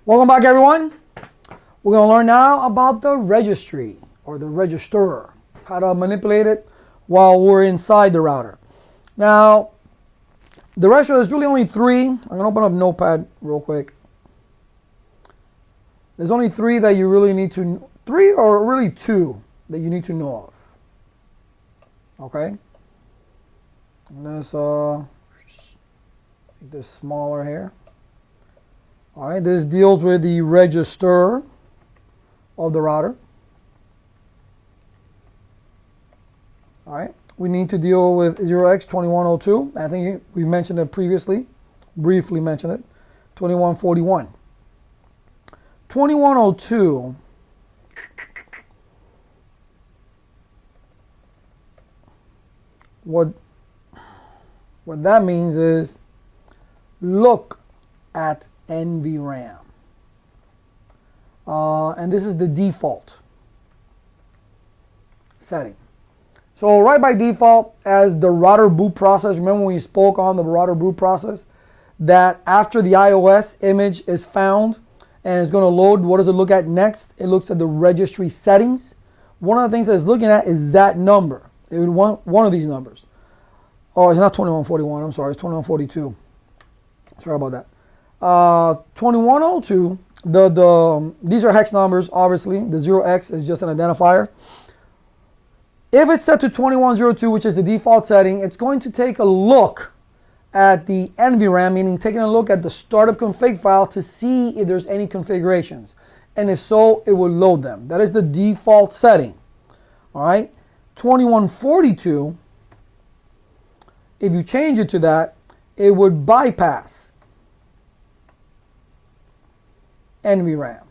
Welcome back, everyone. We're going to learn now about the registry or the register, how to manipulate it while we're inside the router. Now, the register, there's really only three. I'm going to open up Notepad real quick. There's only three that you really need to, three or really two that you need to know of. Okay? Let's make this smaller here. All right, this deals with the register of the router. All right, we need to deal with 0x2102. I think we mentioned it previously, briefly mentioned it. 2141. 2102 what that means is look at NVRAM. And this is the default setting. So right by default, as the router boot process, remember when we spoke on the router boot process, that after the iOS image is found and it's going to load, what does it look at next? It looks at the registry settings. One of the things that it's looking at is that number. It would want one of these numbers. Oh, it's not 2141. I'm sorry, it's 2142. Sorry about that. 2102, these are hex numbers, obviously. The 0x is just an identifier. If it's set to 2102, which is the default setting, it's going to take a look at the NVRAM, meaning taking a look at the startup config file to see if there's any configurations. And if so, it will load them. That is the default setting. All right. 2142, if you change it to that, it would bypass NVRAM.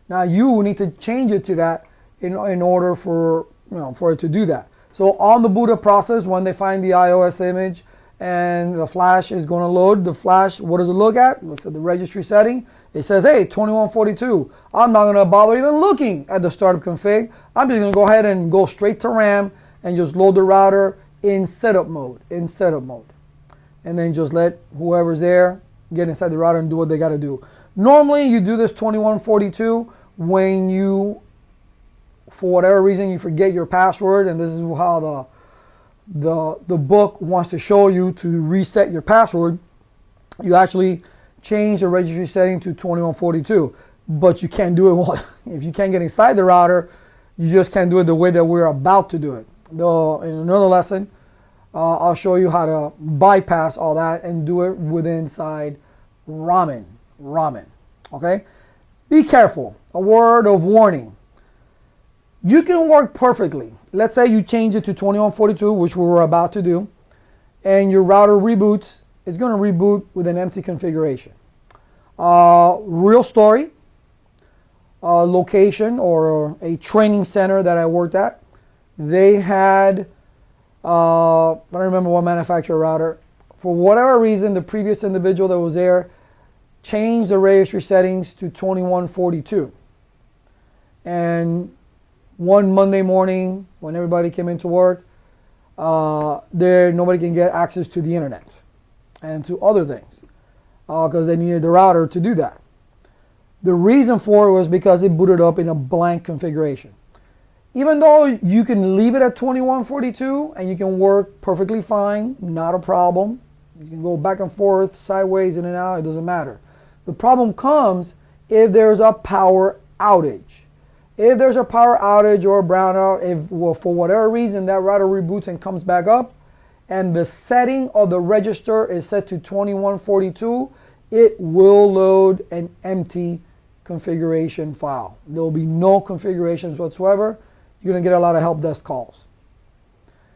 Now you need to change it to that in order for it to do that. So on the boot up process, when they find the iOS image and the flash is going to load, the flash, what does it look at? It looks at the registry setting. It says, hey, 2142. I'm not going to bother even looking at the startup config. I'm just going to go ahead and go straight to RAM and just load the router in setup mode. And then just let whoever's there get inside the router and do what they got to do. Normally, you do this 2142 when you, for whatever reason, you forget your password, and this is how the book wants to show you to reset your password. You actually change the registry setting to 2142, but you can't do it if you can't get inside the router. You just can't do it the way that we're about to do it. Though in another lesson, I'll show you how to bypass all that and do it within inside ramen. Okay, be careful. A word of warning. You can work perfectly. Let's say you change it to 2142, which we were about to do, and your router reboots. It's going to reboot with an empty configuration. Real story. Location or a training center that I worked at. They had, I don't remember what manufacturer router. For whatever reason, the previous individual that was there changed the registry settings to 2142. And one Monday morning, when everybody came into work, nobody can get access to the internet and to other things because they needed the router to do that. The reason for it was because it booted up in a blank configuration. Even though you can leave it at 2142 and you can work perfectly fine, not a problem. You can go back and forth, sideways, in and out, it doesn't matter. The problem comes if there's a power outage. If there's a power outage or a brownout, if for whatever reason that router reboots and comes back up, and the setting of the register is set to 2142, it will load an empty configuration file. There will be no configurations whatsoever. You're going to get a lot of help desk calls.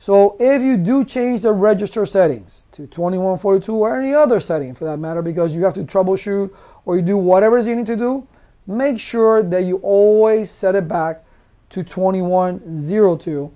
So if you do change the register settings to 2142 or any other setting for that matter, because you have to troubleshoot or you do whatever you need to do, make sure that you always set it back to 2102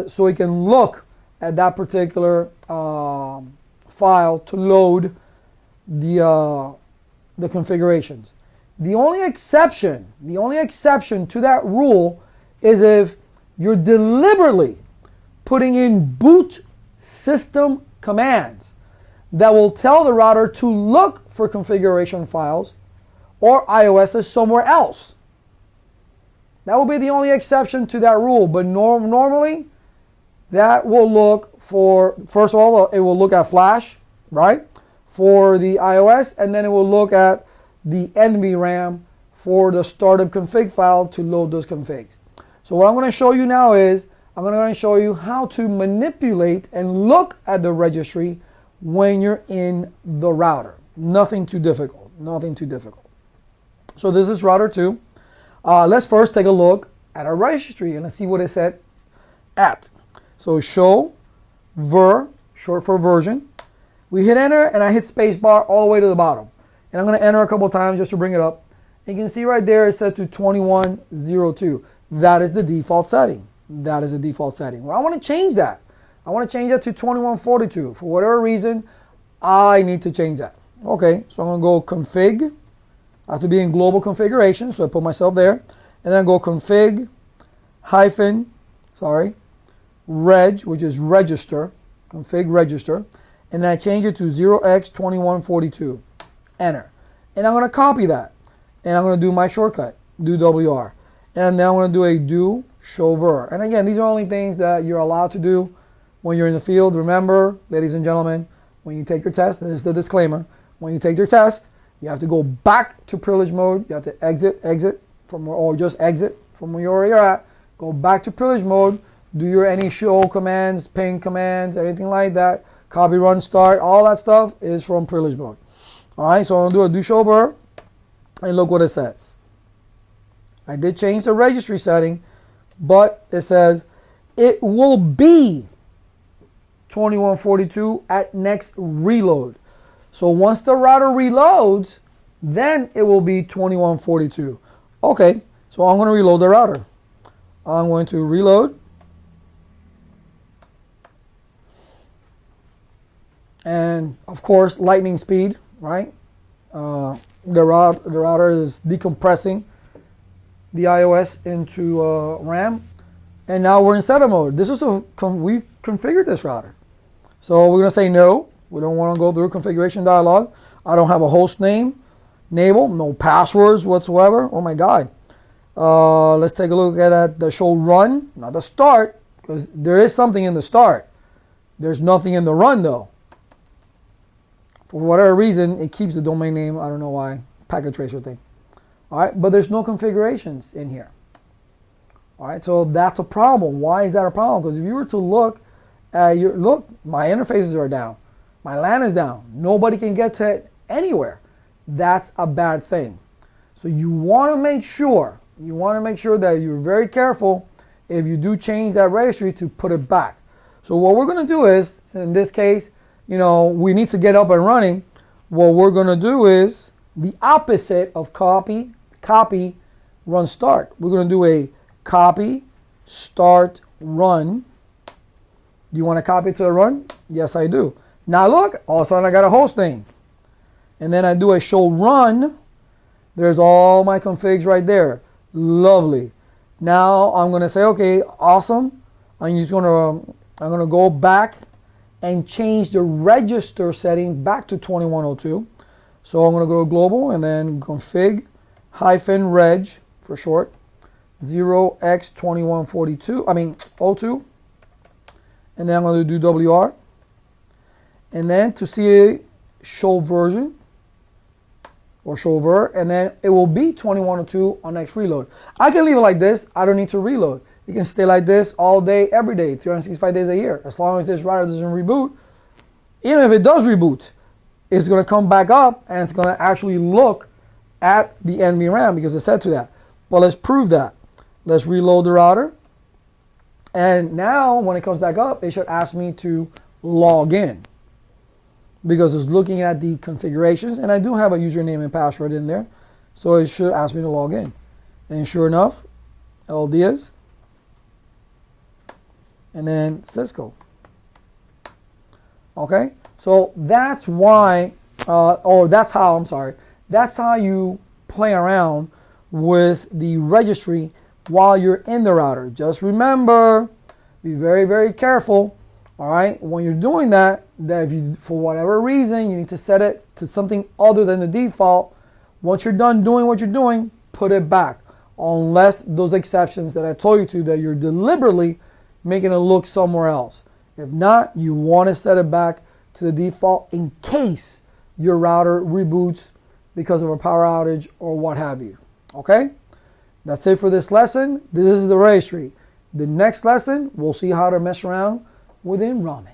so it can look at that particular file to load the configurations. The only exception to that rule is if you're deliberately putting in boot system commands that will tell the router to look for configuration files or iOS somewhere else. That will be the only exception to that rule. But normally, that will look for, first of all, it will look at Flash, right, for the iOS, and then it will look at the NVRAM for the startup config file to load those configs. So what I'm going to show you now is, I'm going to show you how to manipulate and look at the registry when you're in the router. Nothing too difficult. Nothing too difficult. So this is router 2. Let's first take a look at our registry and let's see what it said at. So show ver, short for version. We hit enter and I hit spacebar all the way to the bottom. And I'm going to enter a couple times just to bring it up. You can see right there it's set to 2102. That is the default setting. That is the default setting. Well, I want to change that. I want to change that to 2142. For whatever reason, I need to change that. Okay, so I'm going to go config. I have to be in global configuration, so I put myself there. And then go config hyphen, reg, which is register, config register. And then I change it to 0x2142. Enter. And I'm going to copy that. And I'm going to do my shortcut, do WR. And then I'm going to do a do show ver. And again, these are only things that you're allowed to do when you're in the field. Remember, ladies and gentlemen, when you take your test, this is the disclaimer, when you take your test, you have to go back to privilege mode. You have to exit from, or just exit from where you're at. Go back to privilege mode. Do your any show commands, ping commands, anything like that. Copy, run, start, all that stuff is from privilege mode. All right, so I'm going to do a do show ver, and look what it says. I did change the registry setting, but it says it will be 2142 at next reload. So once the router reloads, then it will be 2142. Okay, so I'm going to reload the router. I'm going to reload. And of course, lightning speed, right? The router is decompressing the iOS into RAM. And now we're in setup mode. This is we configured this router. So we're going to say no. We don't want to go through configuration dialog. I don't have a host name, enable, no passwords whatsoever. Oh my God. Let's take a look at the show run, not the start, because there is something in the start. There's nothing in the run though. For whatever reason, it keeps the domain name. I don't know why. Packet tracer thing. All right, but there's no configurations in here. All right, so that's a problem. Why is that a problem? Because if you were to look at my interfaces are down. My LAN is down. Nobody can get to it anywhere. That's a bad thing. So you want to make sure that you're very careful if you do change that registry to put it back. So what we're going to do is, in this case, we need to get up and running. What we're going to do is the opposite of copy, run, start. We're going to do a copy, start, run. Do you want to copy to a run? Yes, I do. Now look, all of a sudden I got a host name. And then I do a show run. There's all my configs right there. Lovely. Now I'm going to say, okay, awesome. I'm going to go back and change the register setting back to 2102. So I'm going to go global and then config hyphen reg for short 0x2142, 02. And then I'm going to do WR. And then to see show version or show ver, and then it will be 2102 on next reload. I can leave it like this. I don't need to reload. You can stay like this all day, every day, 365 days a year. As long as this router doesn't reboot, even if it does reboot, it's going to come back up and it's going to actually look at the NVRAM because it's set to that. Well, let's prove that. Let's reload the router. And now when it comes back up, it should ask me to log in because it's looking at the configurations. And I do have a username and password in there. So it should ask me to log in. And sure enough, El Diaz. And then Cisco. Okay, so that's why, that's how you play around with the registry while you're in the router. Just remember, be very, very careful. All right, when you're doing that if you, for whatever reason, you need to set it to something other than the default, Once you're done doing what you're doing, put it back. Unless those exceptions that I told you to, that you're deliberately making it look somewhere else. If not, you want to set it back to the default in case your router reboots because of a power outage or what have you. Okay? That's it for this lesson. This is the registry. The next lesson, we'll see how to mess around within ramen.